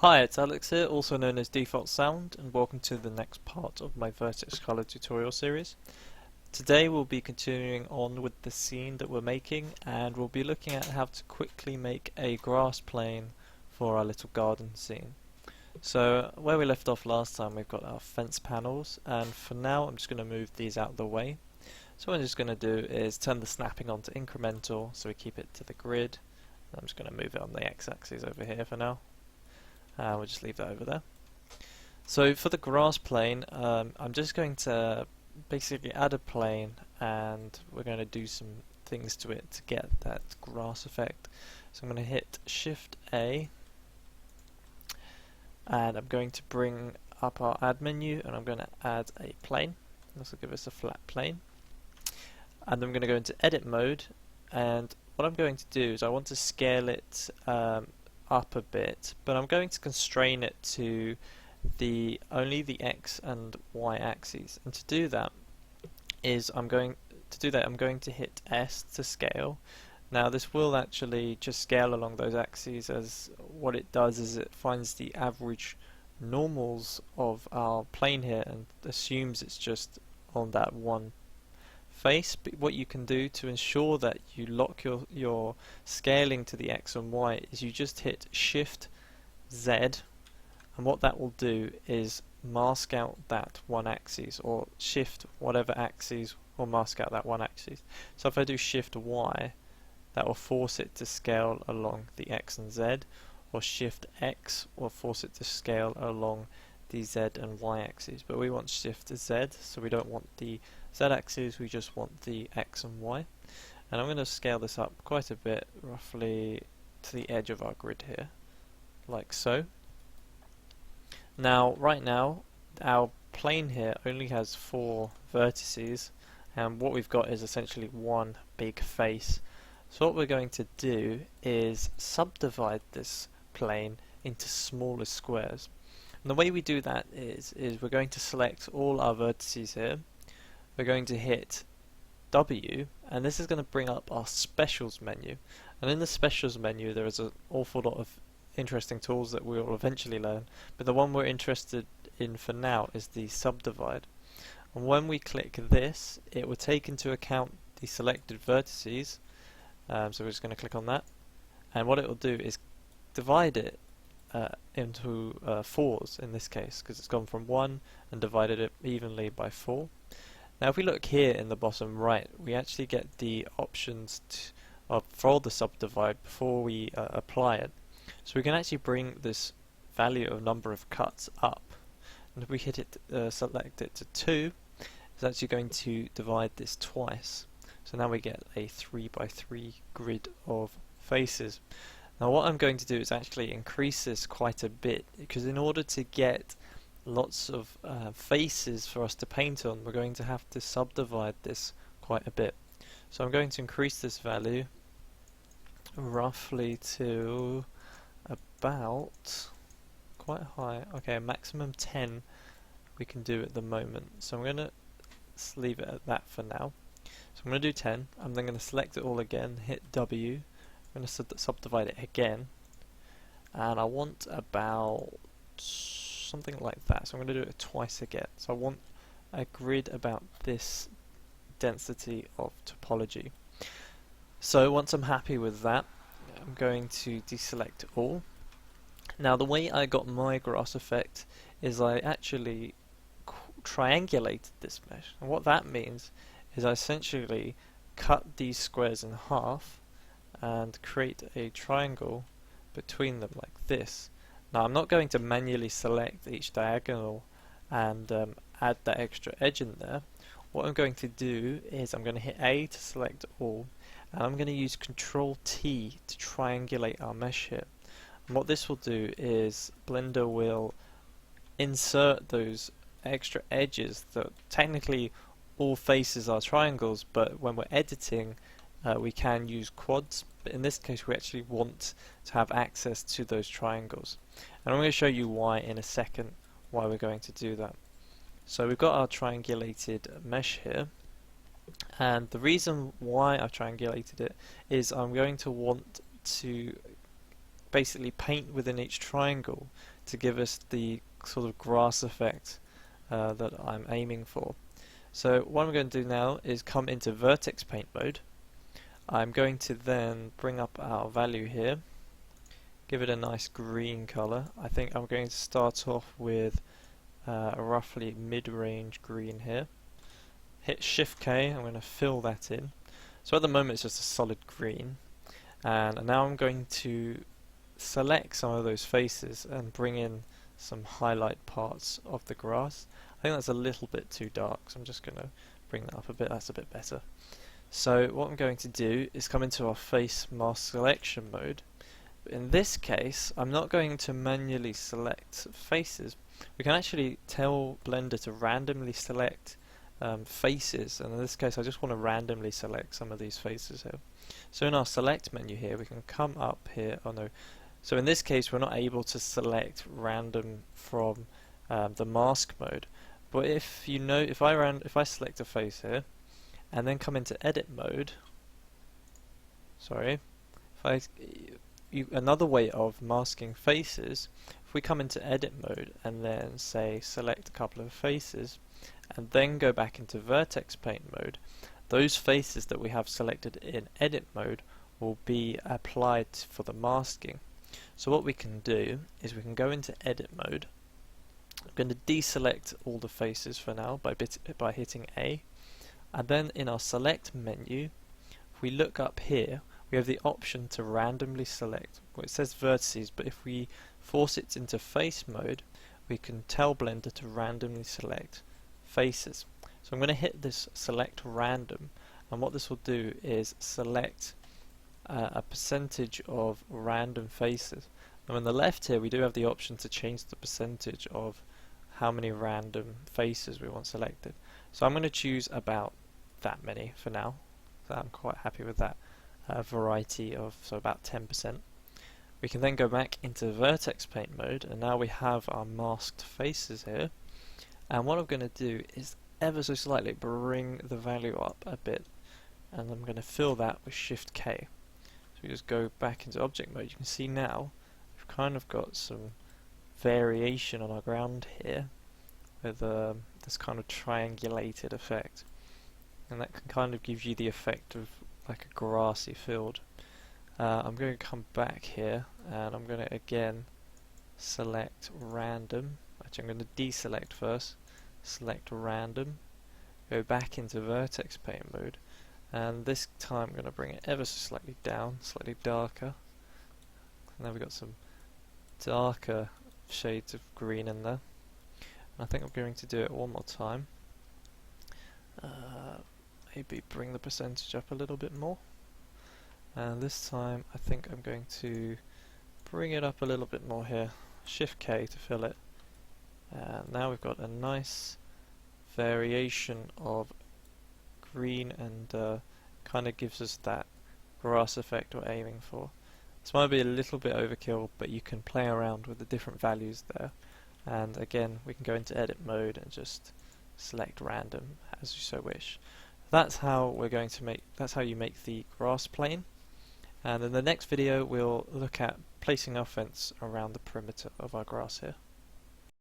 Hi, it's Alex here, also known as Defaultsound, and welcome to the next part of my Vertex Color tutorial series. Today we'll be continuing on with the scene that we're making, and we'll be looking at how to quickly make a grass plane for our little garden scene. So where we left off last time, we've got our fence panels, and for now I'm just going to move these out of the way. So what I'm just going to do is turn the snapping on to incremental, so we keep it to the grid. I'm just going to move it on the x-axis over here for now. We'll just leave that over there. So for the grass plane, I'm just going to basically add a plane, and we're going to do some things to it to get that grass effect. So I'm going to hit Shift A, and I'm going to bring up our add menu, and I'm going to add a plane. This will give us a flat plane. And I'm going to go into edit mode, and what I'm going to do is I want to scale it up a bit, but I'm going to constrain it to only the x and y axes. And to do that I'm going to hit S to scale. Now this will actually just scale along those axes, as what it does is it finds the average normals of our plane here and assumes it's just on that one face. But what you can do to ensure that you lock your scaling to the x and y is you just hit Shift Z, and what that will do is mask out that one axis, or shift whatever axis will mask out that one axis. So if I do Shift Y, that will force it to scale along the x and z, or Shift X will force it to scale along the z and y axes. But we want Shift Z, so we don't want the z-axis, we just want the x and y. And I'm going to scale this up quite a bit, roughly to the edge of our grid here, like so. Now, right now, our plane here only has 4 vertices, and what we've got is essentially one big face. So what we're going to do is subdivide this plane into smaller squares. And the way we do that is we're going to select all our vertices here. We're going to hit W, and this is going to bring up our specials menu. And in the specials menu there is an awful lot of interesting tools that we will eventually learn, but the one we're interested in for now is the subdivide. And when we click this, it will take into account the selected vertices, so we're just going to click on that, and what it will do is divide it into 4s in this case, because it's gone from 1 and divided it evenly by 4. Now if we look here in the bottom right, we actually get the options for the subdivide before we apply it. So we can actually bring this value of number of cuts up, and if we hit it, select it to 2, it's actually going to divide this twice. So now we get a 3x3 grid of faces. Now what I'm going to do is actually increase this quite a bit, because in order to get lots of faces for us to paint on, we're going to have to subdivide this quite a bit. So I'm going to increase this value roughly to about quite high. Okay, maximum 10 we can do at the moment. So I'm going to leave it at that for now. So I'm going to do 10. I'm then going to select it all again, hit W. I'm going to subdivide it again, and I want about something like that. So I'm going to do it twice again. So I want a grid about this density of topology. So once I'm happy with that, I'm going to deselect all. Now the way I got my grass effect is I actually triangulated this mesh, and what that means is I essentially cut these squares in half and create a triangle between them like this. Now I'm not going to manually select each diagonal and add that extra edge in there. What I'm going to do is I'm going to hit A to select all, and I'm going to use Control T to triangulate our mesh here. And what this will do is Blender will insert those extra edges that technically all faces are triangles, but when we're editing we can use quads, but in this case we actually want to have access to those triangles. And I'm going to show you why in a second, why we're going to do that. So we've got our triangulated mesh here, and the reason why I've triangulated it is I'm going to want to basically paint within each triangle to give us the sort of grass effect that I'm aiming for. So what I'm going to do now is come into vertex paint mode. I'm going to then bring up our value here, give it a nice green color. I think I'm going to start off with a roughly mid-range green here. Hit Shift K, I'm going to fill that in. So at the moment it's just a solid green, and now I'm going to select some of those faces and bring in some highlight parts of the grass. I think that's a little bit too dark, so I'm just going to bring that up a bit. That's a bit better. So what I'm going to do is come into our face mask selection mode. In this case, I'm not going to manually select faces. We can actually tell Blender to randomly select faces, and in this case I just want to randomly select some of these faces here. So in our select menu here, we can come up here. Oh no. So in this case we're not able to select random from the mask mode. But if you know, if I select a face here and then come into edit mode, another way of masking faces, if we come into edit mode and then say select a couple of faces and then go back into vertex paint mode, those faces that we have selected in edit mode will be applied for the masking. So what we can do is we can go into edit mode. I'm going to deselect all the faces for now by hitting A, and then in our select menu, if we look up here, we have the option to randomly select. Well, it says vertices, but if we force it into face mode, we can tell Blender to randomly select faces. So I'm going to hit this select random, and what this will do is select a percentage of random faces. Now on the left here we do have the option to change the percentage of how many random faces we want selected. So I'm going to choose about that many for now. So I'm quite happy with that variety of, so about 10%. We can then go back into vertex paint mode, and now we have our masked faces here. And what I'm going to do is ever so slightly bring the value up a bit, and I'm going to fill that with Shift K. So we just go back into object mode. You can see now we've kind of got some variation on our ground here with this kind of triangulated effect, and that can kind of give you the effect of like a grassy field. I'm going to come back here and I'm going to again select random. Actually, I'm going to deselect first, select random, go back into vertex paint mode, and this time I'm going to bring it ever so slightly down, slightly darker. And then we've got some darker shades of green in there. And I think I'm going to do it one more time. Maybe bring the percentage up a little bit more. And this time I think I'm going to bring it up a little bit more here. Shift K to fill it. And now we've got a nice variation of green, and kind of gives us that grass effect we're aiming for. This might be a little bit overkill, but you can play around with the different values there. And again, we can go into edit mode and just select random as you so wish. That's how you make the grass plane. And in the next video we'll look at placing our fence around the perimeter of our grass here.